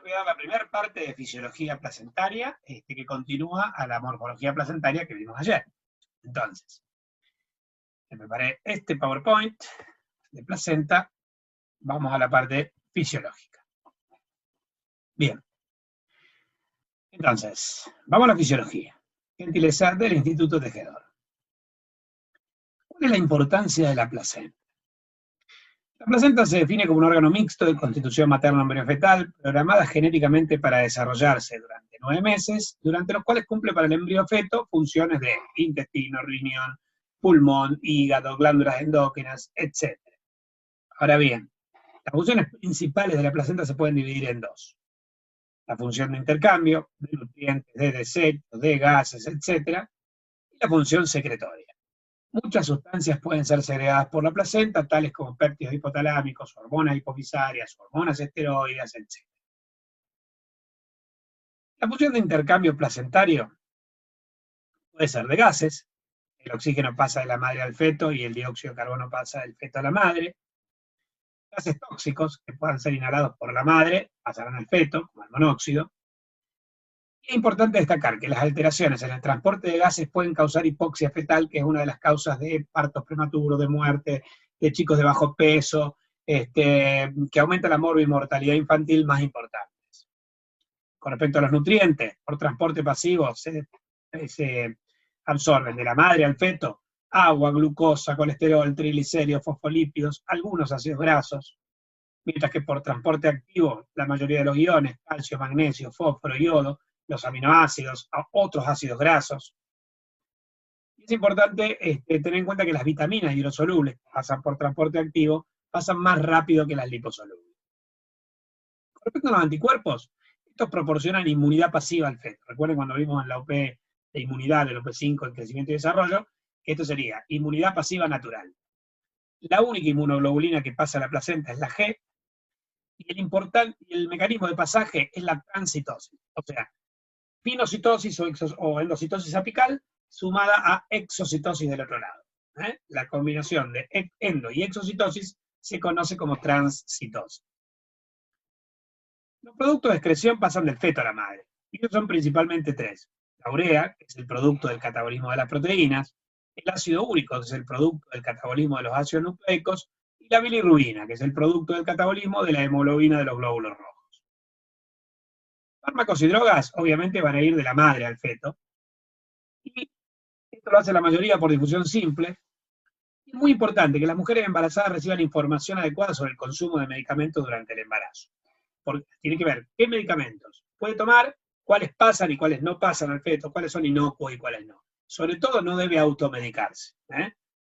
voy a dar la primera parte de fisiología placentaria, que continúa a la morfología placentaria que vimos ayer. Entonces, me preparé este PowerPoint de placenta, vamos a la parte fisiológica. Bien. Entonces, vamos a la fisiología. Gentileza del Instituto Tejedor. ¿Cuál es la importancia de la placenta? La placenta se define como un órgano mixto de constitución materno-embriofetal, programada genéticamente para desarrollarse durante 9 meses, durante los cuales cumple para el embrión feto funciones de intestino, riñón, pulmón, hígado, glándulas endócrinas, etc. Ahora bien, las funciones principales de la placenta se pueden dividir en dos. La función de intercambio, de nutrientes, de desechos, de gases, etc. Y la función secretoria. Muchas sustancias pueden ser segregadas por la placenta, tales como péptidos hipotalámicos, hormonas hipofisarias, hormonas esteroides, etc. La función de intercambio placentario puede ser de gases, el oxígeno pasa de la madre al feto y el dióxido de carbono pasa del feto a la madre. Gases tóxicos, que puedan ser inhalados por la madre, pasarán al feto, como el monóxido. Y es importante destacar que las alteraciones en el transporte de gases pueden causar hipoxia fetal, que es una de las causas de partos prematuros, de muerte, de chicos de bajo peso, que aumenta la mortalidad infantil más importantes. Con respecto a los nutrientes, por transporte pasivo se absorben de la madre al feto agua, glucosa, colesterol, triglicéridos, fosfolípidos, algunos ácidos grasos, mientras que por transporte activo la mayoría de los iones, calcio, magnesio, fósforo, yodo, los aminoácidos, otros ácidos grasos. Y es importante tener en cuenta que las vitaminas hidrosolubles que pasan por transporte activo pasan más rápido que las liposolubles. Con respecto a los anticuerpos, estos proporcionan inmunidad pasiva al feto. Recuerden cuando vimos en la OP de inmunidad, el OP5, el crecimiento y desarrollo, que esto sería inmunidad pasiva natural. La única inmunoglobulina que pasa a la placenta es la G, y el mecanismo de pasaje es la transcitosis. O sea, pinocitosis o endocitosis apical sumada a exocitosis del otro lado. La combinación de endo y exocitosis se conoce como transcitosis. Los productos de excreción pasan del feto a la madre, y ellos son principalmente 3. La urea, que es el producto del catabolismo de las proteínas, el ácido úrico, que es el producto del catabolismo de los ácidos nucleicos, y la bilirrubina, que es el producto del catabolismo de la hemoglobina de los glóbulos rojos. Fármacos y drogas, obviamente, van a ir de la madre al feto, y esto lo hace la mayoría por difusión simple. Es muy importante que las mujeres embarazadas reciban información adecuada sobre el consumo de medicamentos durante el embarazo. Porque tiene que ver qué medicamentos puede tomar, cuáles pasan y cuáles no pasan al feto, cuáles son inocuos y cuáles no. Sobre todo no debe automedicarse,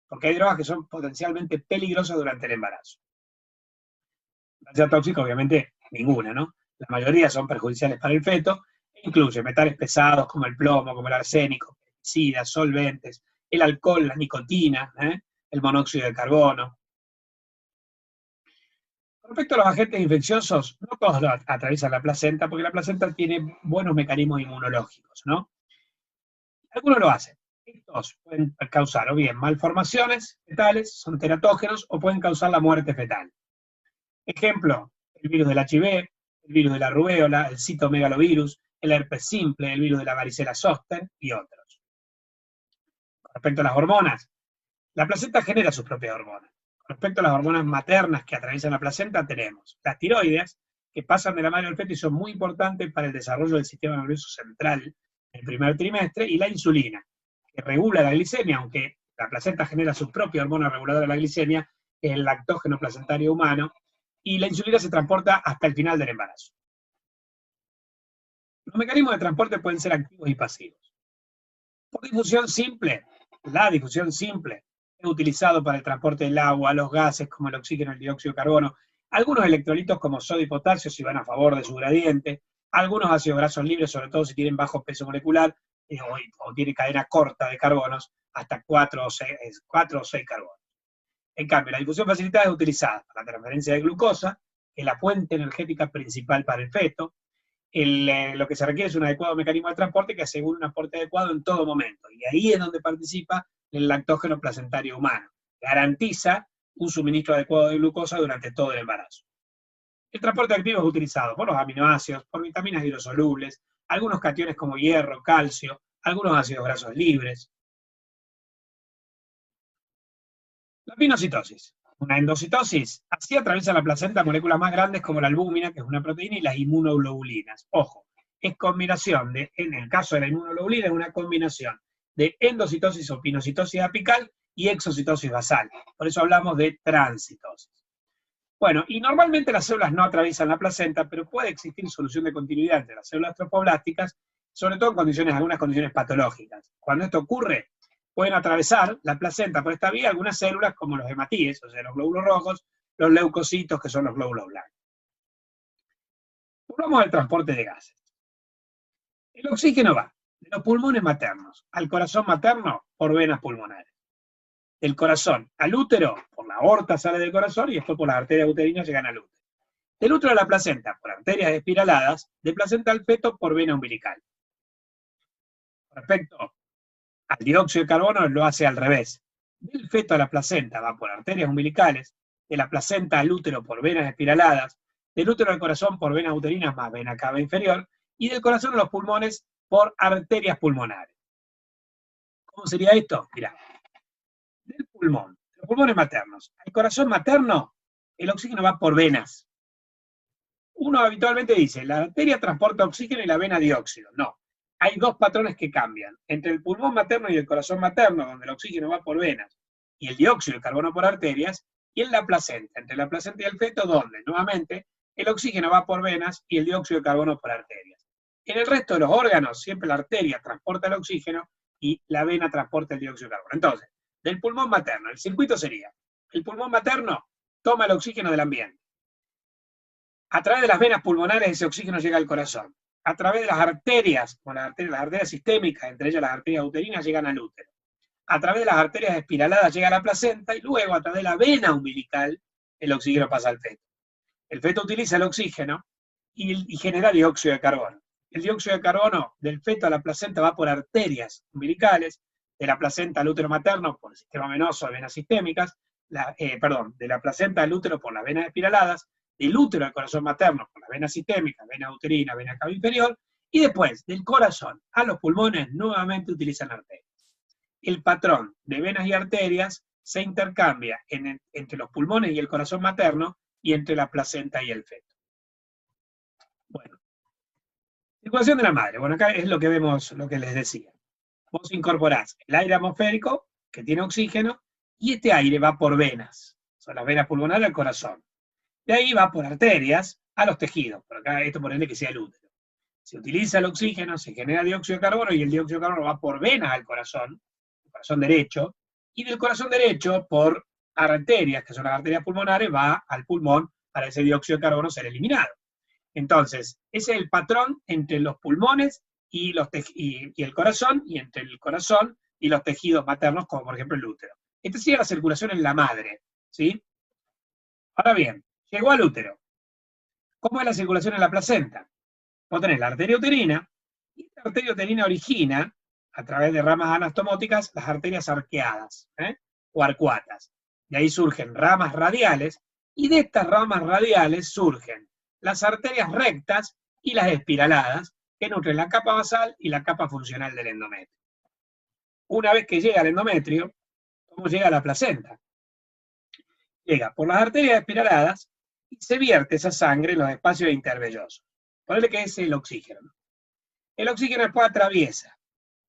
porque hay drogas que son potencialmente peligrosas durante el embarazo. La tóxica, obviamente, ninguna, ¿no? La mayoría son perjudiciales para el feto, e incluye metales pesados como el plomo, como el arsénico, pesticidas, solventes, el alcohol, la nicotina, el monóxido de carbono. Respecto a los agentes infecciosos, no todos atraviesan la placenta, porque la placenta tiene buenos mecanismos inmunológicos, ¿no? Algunos lo hacen. Estos pueden causar o bien malformaciones fetales, son teratógenos, o pueden causar la muerte fetal. Ejemplo, el virus del HIV, el virus de la rubéola, el citomegalovirus, el herpes simple, el virus de la varicela zoster y otros. Con respecto a las hormonas, la placenta genera sus propias hormonas. Con respecto a las hormonas maternas que atraviesan la placenta, tenemos las tiroides, que pasan de la madre al feto y son muy importantes para el desarrollo del sistema nervioso central en el primer trimestre, y la insulina, que regula la glicemia, aunque la placenta genera su propia hormona reguladora de la glicemia, que es el lactógeno placentario humano, y la insulina se transporta hasta el final del embarazo. Los mecanismos de transporte pueden ser activos y pasivos. Por difusión simple, la difusión simple es utilizado para el transporte del agua, los gases como el oxígeno, el dióxido de carbono, algunos electrolitos como sodio y potasio si van a favor de su gradiente, algunos ácidos grasos libres, sobre todo si tienen bajo peso molecular o tienen cadena corta de carbonos, hasta 4 o 6 carbonos. En cambio, la difusión facilitada es utilizada para la transferencia de glucosa, que es la fuente energética principal para el feto. Lo que se requiere es un adecuado mecanismo de transporte que asegure un aporte adecuado en todo momento. Y ahí es donde participa el lactógeno placentario humano. Garantiza un suministro adecuado de glucosa durante todo el embarazo. El transporte activo es utilizado por los aminoácidos, por vitaminas hidrosolubles, algunos cationes como hierro, calcio, algunos ácidos grasos libres. La pinocitosis. Una endocitosis. Así atraviesa la placenta moléculas más grandes como la albúmina, que es una proteína, y las inmunoglobulinas. Ojo, es combinación en el caso de la inmunoglobulina, es una combinación de endocitosis o pinocitosis apical y exocitosis basal. Por eso hablamos de transitosis. Bueno, y normalmente las células no atraviesan la placenta, pero puede existir solución de continuidad entre las células trofoblásticas, sobre todo en algunas condiciones patológicas. Cuando esto ocurre, pueden atravesar la placenta por esta vía algunas células como los hematíes, o sea, los glóbulos rojos, los leucocitos, que son los glóbulos blancos. Volvamos al transporte de gases. El oxígeno va de los pulmones maternos al corazón materno por venas pulmonares. Del corazón al útero, por la aorta sale del corazón y después por las arterias uterinas llegan al útero. Del útero a la placenta por arterias espiraladas, de placenta al feto por vena umbilical. Respecto al dióxido de carbono lo hace al revés. Del feto a la placenta va por arterias umbilicales, de la placenta al útero por venas espiraladas, del útero al corazón por venas uterinas más vena cava inferior, y del corazón a los pulmones por arterias pulmonares. ¿Cómo sería esto? Mirá, del pulmón, de los pulmones maternos, al corazón materno, el oxígeno va por venas. Uno habitualmente dice, la arteria transporta oxígeno y la vena dióxido. No, hay dos patrones que cambian. Entre el pulmón materno y el corazón materno, donde el oxígeno va por venas, y el dióxido de carbono por arterias, y en la placenta, entre la placenta y el feto, donde, nuevamente, el oxígeno va por venas y el dióxido de carbono por arterias. En el resto de los órganos, siempre la arteria transporta el oxígeno y la vena transporta el dióxido de carbono. Entonces, del pulmón materno, el circuito sería, el pulmón materno toma el oxígeno del ambiente. A través de las venas pulmonares ese oxígeno llega al corazón. A través de las arterias, las arterias sistémicas, entre ellas las arterias uterinas, llegan al útero. A través de las arterias espiraladas llega a la placenta y luego a través de la vena umbilical el oxígeno pasa al feto. El feto utiliza el oxígeno y genera dióxido de carbono. El dióxido de carbono del feto a la placenta va por arterias umbilicales, de la placenta al útero materno por el sistema venoso de venas sistémicas, de la placenta al útero por las venas espiraladas, del útero al corazón materno por las venas sistémicas, vena uterina, vena cava inferior, y después del corazón a los pulmones nuevamente utilizan arterias. El patrón de venas y arterias se intercambia entre los pulmones y el corazón materno y entre la placenta y el feto. Bueno, circulación de la madre. Bueno, acá es lo que vemos, lo que les decía. Vos incorporás el aire atmosférico, que tiene oxígeno, y este aire va por venas. Son las venas pulmonares al corazón. De ahí va por arterias a los tejidos. Por acá esto ponele que sea el útero. Se utiliza el oxígeno, se genera dióxido de carbono, y el dióxido de carbono va por venas al corazón, el corazón derecho, y del corazón derecho por arterias, que son las arterias pulmonares, va al pulmón para ese dióxido de carbono ser eliminado. Entonces, ese es el patrón entre los pulmones y el corazón, y entre el corazón y los tejidos maternos, como por ejemplo el útero. Esta sería la circulación en la madre, ¿sí? Ahora bien, llegó al útero. ¿Cómo es la circulación en la placenta? Vos tenés la arteria uterina, y esta arteria uterina origina, a través de ramas anastomóticas, las arterias arqueadas, o arcuatas. De ahí surgen ramas radiales, y de estas ramas radiales surgen las arterias rectas y las espiraladas, que nutren la capa basal y la capa funcional del endometrio. Una vez que llega al endometrio, ¿cómo llega a la placenta? Llega por las arterias espiraladas y se vierte esa sangre en los espacios intervellosos. Ponele que es el oxígeno. El oxígeno después atraviesa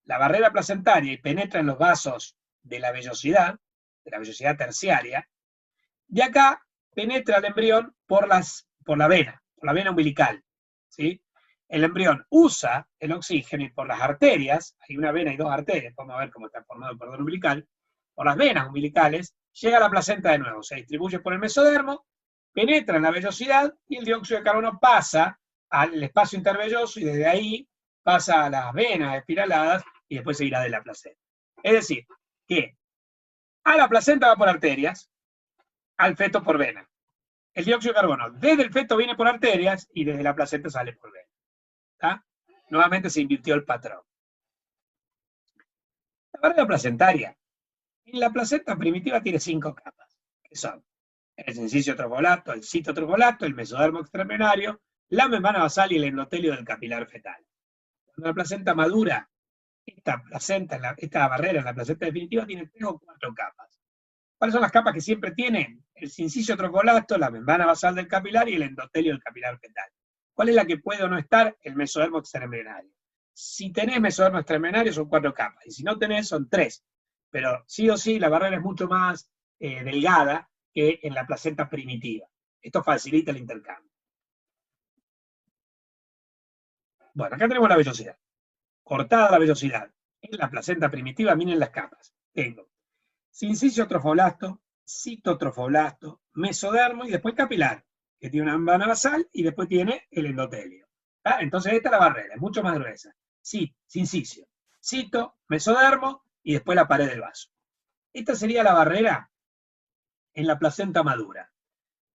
la barrera placentaria y penetra en los vasos de la vellosidad terciaria, y acá penetra el embrión por la vena umbilical, ¿sí? El embrión usa el oxígeno y por las arterias, hay una vena y dos arterias, vamos a ver cómo está formado el cordón umbilical, por las venas umbilicales, llega a la placenta de nuevo, se distribuye por el mesodermo, penetra en la vellosidad y el dióxido de carbono pasa al espacio intervelloso y desde ahí pasa a las venas espiraladas y después se irá de la placenta. Es decir, que a la placenta va por arterias, al feto por vena. El dióxido de carbono desde el feto viene por arterias y desde la placenta sale por vena. ¿Está? Nuevamente se invirtió el patrón. La barrera placentaria. En la placenta primitiva tiene 5 capas, que son el sincicio trofoblasto, el citotrofoblasto, el mesodermo extraembrionario, la membrana basal y el endotelio del capilar fetal. Cuando la placenta madura, esta barrera en la placenta definitiva tiene 3 o 4 capas. ¿Cuáles son las capas que siempre tienen? El sincicio trofoblasto, la membrana basal del capilar y el endotelio del capilar fetal. ¿Cuál es la que puede o no estar? El mesodermo extraembrionario. Si tenés mesodermo extraembrionario son 4 capas, y si no tenés son 3. Pero sí o sí la barrera es mucho más delgada que en la placenta primitiva. Esto facilita el intercambio. Bueno, acá tenemos la vellosidad. Cortada la vellosidad. En la placenta primitiva, miren las capas. Tengo sincicio trofoblasto, citotrofoblasto, mesodermo y después capilar, que tiene una membrana basal y después tiene el endotelio. ¿Ah? Entonces esta es la barrera, es mucho más gruesa. Sí, sincicio, cito, mesodermo y después la pared del vaso. Esta sería la barrera en la placenta madura.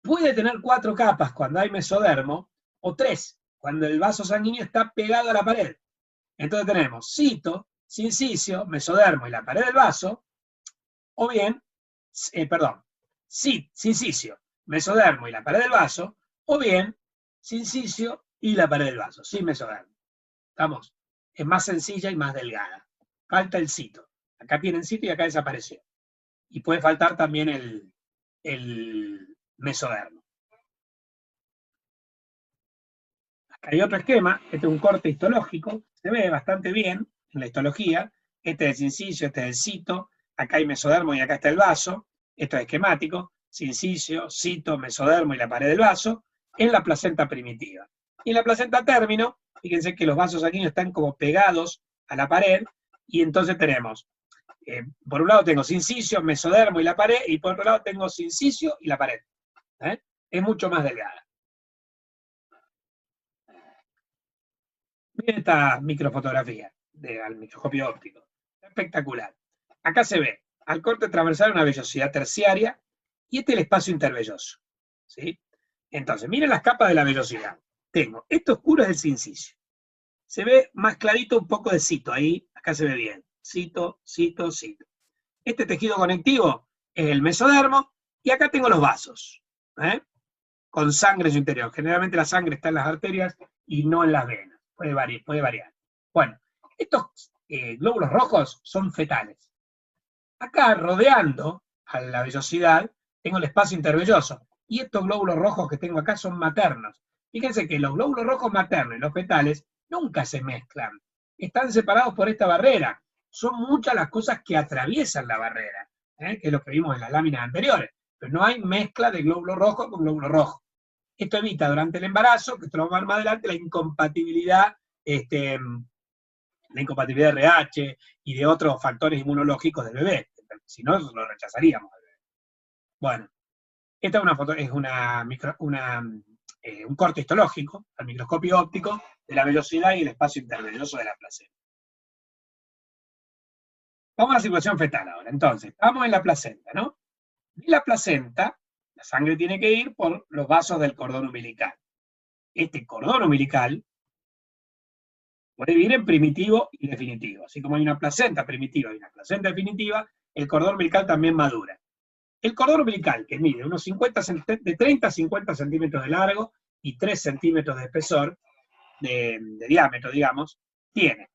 Puede tener 4 capas cuando hay mesodermo, o 3, cuando el vaso sanguíneo está pegado a la pared. Entonces tenemos cito, sincicio, mesodermo y la pared del vaso, o bien, sincicio, mesodermo y la pared del vaso, o bien, sincicio y la pared del vaso, sin mesodermo. ¿Estamos? Es más sencilla y más delgada. Falta el cito. Acá tienen cito y acá desapareció. Y puede faltar también el mesodermo. Acá hay otro esquema, este es un corte histológico, se ve bastante bien en la histología. Este es el sincicio, este es el cito, acá hay mesodermo y acá está el vaso. Esto es esquemático, sincicio, cito, mesodermo y la pared del vaso, en la placenta primitiva. Y en la placenta término, fíjense que los vasos sanguíneos están como pegados a la pared, y entonces tenemos, por un lado tengo sincicio, mesodermo y la pared, y por otro lado tengo sincicio y la pared. Es mucho más delgada. Miren esta microfotografía al microscopio óptico. Espectacular. Acá se ve al corte transversal una vellosidad terciaria y este es el espacio intervelloso. ¿Sí? Entonces, miren las capas de la vellosidad. Tengo, esto oscuro es el sincicio. Se ve más clarito un poco de cito, ahí, acá se ve bien. Cito, cito, cito. Este tejido conectivo es el mesodermo y acá tengo los vasos, con sangre en su interior. Generalmente la sangre está en las arterias y no en las venas. Puede variar. Bueno, estos glóbulos rojos son fetales. Acá, rodeando a la vellosidad, tengo el espacio intervelloso. Y estos glóbulos rojos que tengo acá son maternos. Fíjense que los glóbulos rojos maternos y los fetales nunca se mezclan. Están separados por esta barrera. Son muchas las cosas que atraviesan la barrera, que es lo que vimos en las láminas anteriores. Pero no hay mezcla de glóbulo rojo con glóbulo rojo. Esto evita durante el embarazo, que esto lo vamos a ver más adelante, la incompatibilidad RH y de otros factores inmunológicos del bebé. Si no, lo rechazaríamos al bebé. Bueno, esta es un corte histológico al microscopio óptico de la velocidad y el espacio intervelloso de la placenta. Vamos a la circulación fetal ahora. Entonces, estamos en la placenta, ¿no? Y la placenta, la sangre tiene que ir por los vasos del cordón umbilical. Este cordón umbilical puede dividir en primitivo y definitivo. Así como hay una placenta primitiva y una placenta definitiva, el cordón umbilical también madura. El cordón umbilical, que mide unos de 30 a 50 centímetros de largo y 3 centímetros de espesor, de diámetro, digamos, tiene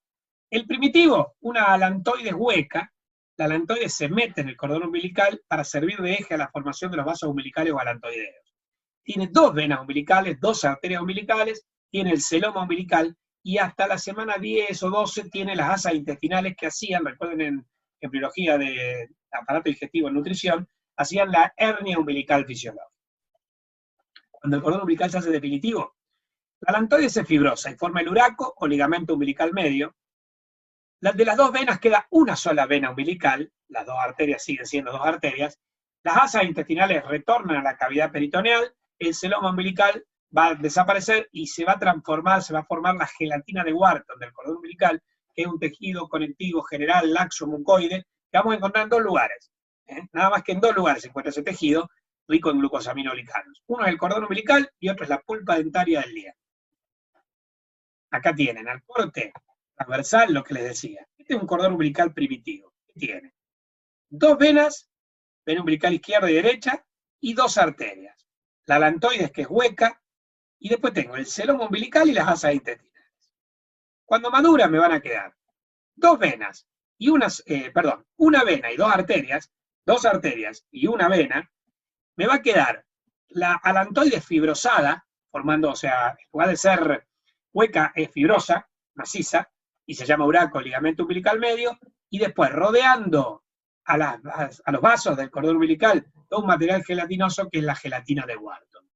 el primitivo, una alantoides hueca. La alantoides se mete en el cordón umbilical para servir de eje a la formación de los vasos umbilicales o alantoideos. Tiene 2 venas umbilicales, 2 arterias umbilicales, tiene el celoma umbilical, y hasta la semana 10 o 12 tiene las asas intestinales que hacían, recuerden en biología de aparato digestivo en nutrición, hacían la hernia umbilical fisiológica. Cuando el cordón umbilical se hace definitivo, la alantoides se fibrosa y forma el uraco o ligamento umbilical medio. De las 2 venas queda una sola vena umbilical, las 2 arterias siguen siendo 2 arterias, las asas intestinales retornan a la cavidad peritoneal, el celoma umbilical va a desaparecer y se va a formar la gelatina de Wharton del cordón umbilical, que es un tejido conectivo general laxo mucoide, que vamos a encontrar en 2 lugares. Nada más que en 2 lugares se encuentra ese tejido rico en glucosaminoglicanos. Uno es el cordón umbilical y otro es la pulpa dentaria del diente. Acá tienen al corte transversal lo que les decía. Este es un cordón umbilical primitivo. ¿Qué tiene? 2 venas, vena umbilical izquierda y derecha, y 2 arterias. La alantoides, que es hueca, y después tengo el celoma umbilical y las asas intestinales. Cuando madura me van a quedar 2 venas y una vena y 2 arterias y una vena. Me va a quedar la alantoides fibrosada, formando, o sea, en lugar de ser hueca, es fibrosa, maciza, y se llama uraco, ligamento umbilical medio, y después rodeando a los vasos del cordón umbilical todo un material gelatinoso que es la gelatina de Wharton.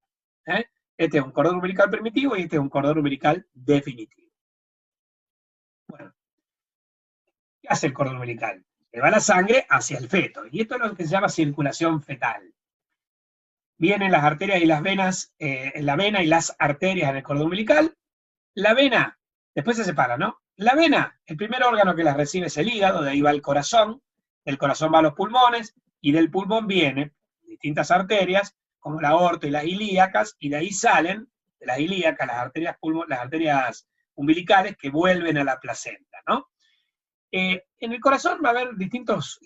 Este es un cordón umbilical primitivo y este es un cordón umbilical definitivo. Bueno, ¿qué hace el cordón umbilical? Lleva la sangre hacia el feto, y esto es lo que se llama circulación fetal. Vienen las arterias y las venas, la vena y las arterias en el cordón umbilical. La vena, después se separa, ¿no? La vena, el primer órgano que las recibe es el hígado, de ahí va el corazón, del corazón va a los pulmones, y del pulmón vienen distintas arterias, como la aorta y las ilíacas, y de ahí salen, de las ilíacas, las arterias umbilicales que vuelven a la placenta, ¿no? En el corazón va a haber distintas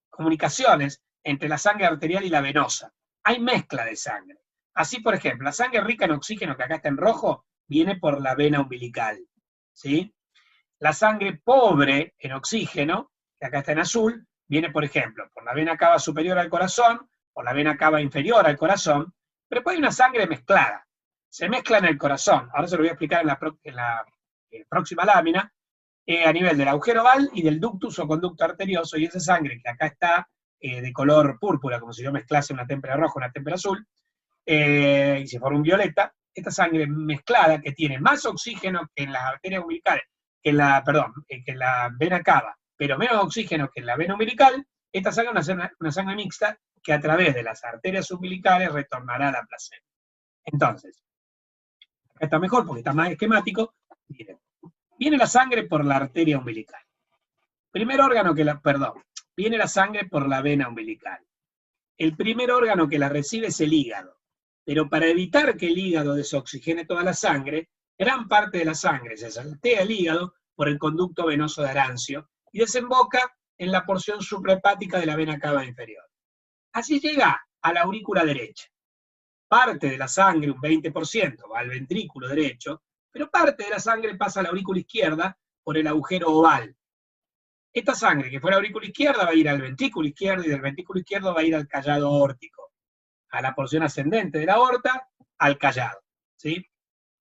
comunicaciones entre la sangre arterial y la venosa. Hay mezcla de sangre. Así, por ejemplo, la sangre rica en oxígeno, que acá está en rojo, viene por la vena umbilical, ¿sí? La sangre pobre en oxígeno, que acá está en azul, viene, por ejemplo, por la vena cava superior al corazón, por la vena cava inferior al corazón, pero después hay una sangre mezclada. Se mezcla en el corazón. Ahora se lo voy a explicar en la próxima lámina, a nivel del agujero oval y del ductus o conducto arterioso, y esa sangre que acá está de color púrpura, como si yo mezclase una témpera roja, una témpera azul, y si fuera un violeta, esta sangre mezclada que tiene más oxígeno que en las arterias umbilicales, que en la vena cava, pero menos oxígeno que en la vena umbilical, esta sangre es una sangre mixta que a través de las arterias umbilicales retornará a la placenta. Entonces, acá está mejor porque está más esquemático. Miren, viene la sangre por la arteria umbilical. Viene la sangre por la vena umbilical. El primer órgano que la recibe es el hígado. Pero para evitar que el hígado desoxigene toda la sangre, gran parte de la sangre se saltea el hígado por el conducto venoso de Arancio y desemboca en la porción suprahepática de la vena cava inferior. Así llega a la aurícula derecha. Parte de la sangre, un 20%, va al ventrículo derecho, pero parte de la sangre pasa a la aurícula izquierda por el agujero oval. Esta sangre que fue a la aurícula izquierda va a ir al ventrículo izquierdo y del ventrículo izquierdo va a ir al callado aórtico, a la porción ascendente de la aorta, al callado, ¿sí?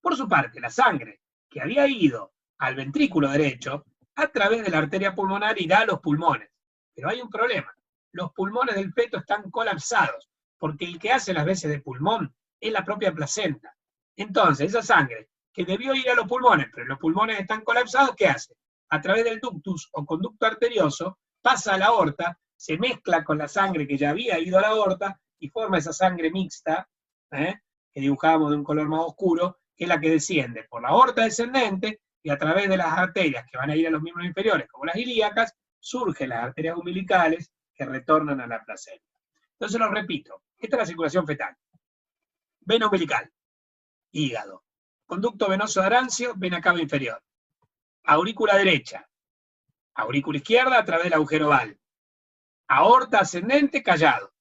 Por su parte, la sangre que había ido al ventrículo derecho, a través de la arteria pulmonar irá a los pulmones. Pero hay un problema. Los pulmones del feto están colapsados, porque el que hace las veces de pulmón es la propia placenta. Entonces, esa sangre que debió ir a los pulmones, pero los pulmones están colapsados, ¿qué hace? A través del ductus o conducto arterioso, pasa a la aorta, se mezcla con la sangre que ya había ido a la aorta y forma esa sangre mixta, que dibujábamos de un color más oscuro, que es la que desciende por la aorta descendente y a través de las arterias que van a ir a los miembros inferiores, como las ilíacas, surgen las arterias umbilicales que retornan a la placenta. Entonces lo repito, esta es la circulación fetal. Vena umbilical, hígado. Conducto venoso de Arancio, vena cava inferior. Aurícula derecha, aurícula izquierda a través del agujero oval. Aorta ascendente, callado.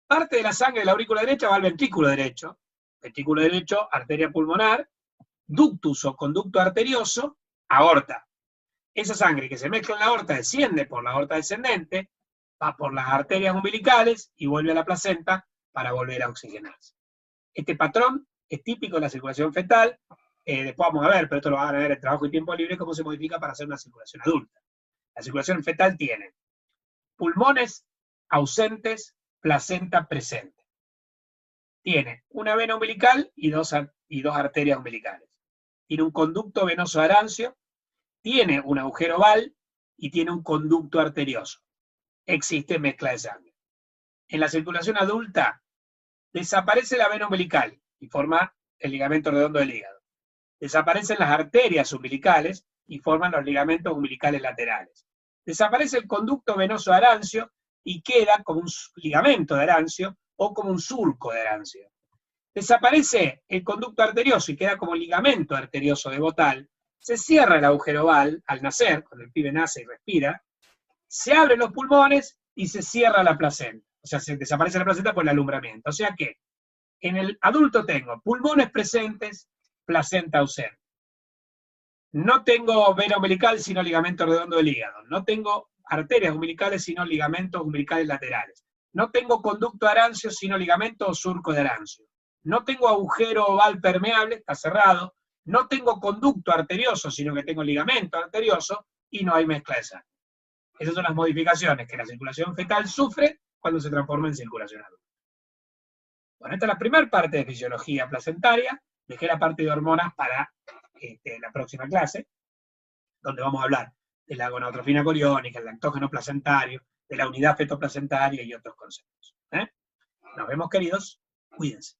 Parte de la sangre de la aurícula derecha va al ventrículo derecho, arteria pulmonar, ductus o conducto arterioso, aorta. Esa sangre que se mezcla en la aorta desciende por la aorta descendente, va por las arterias umbilicales y vuelve a la placenta para volver a oxigenarse. Este patrón es típico de la circulación fetal. Después vamos a ver, pero esto lo van a ver en trabajo y tiempo libre, cómo se modifica para hacer una circulación adulta. La circulación fetal tiene pulmones ausentes, placenta presente. Tiene una vena umbilical y dos arterias umbilicales. Tiene un conducto venoso de Arancio, tiene un agujero oval y tiene un conducto arterioso. Existe mezcla de sangre. En la circulación adulta desaparece la vena umbilical y forma el ligamento redondo del hígado. Desaparecen las arterias umbilicales y forman los ligamentos umbilicales laterales. Desaparece el conducto venoso de Arancio y queda como un ligamento de Arancio o como un surco de Arancio. Desaparece el conducto arterioso y queda como ligamento arterioso de Bottal. Se cierra el agujero oval al nacer, cuando el pibe nace y respira. Se abren los pulmones y se cierra la placenta. o sea, se desaparece la placenta por el alumbramiento. O sea que en el adulto tengo pulmones presentes, placenta ausente. No tengo vena umbilical, sino ligamento redondo del hígado. No tengo arterias umbilicales, sino ligamentos umbilicales laterales. No tengo conducto arancio, sino ligamento o surco de arancio. No tengo agujero oval permeable, está cerrado. No tengo conducto arterioso, sino que tengo ligamento arterioso, y no hay mezcla de sangre. Esas son las modificaciones que la circulación fetal sufre cuando se transforma en circulación adulta. Bueno, esta es la primera parte de fisiología placentaria. Dejé la parte de hormonas para la próxima clase, donde vamos a hablar de la gonadotrofina coriónica, el lactógeno placentario, de la unidad fetoplacentaria y otros conceptos. Nos vemos, queridos. Cuídense.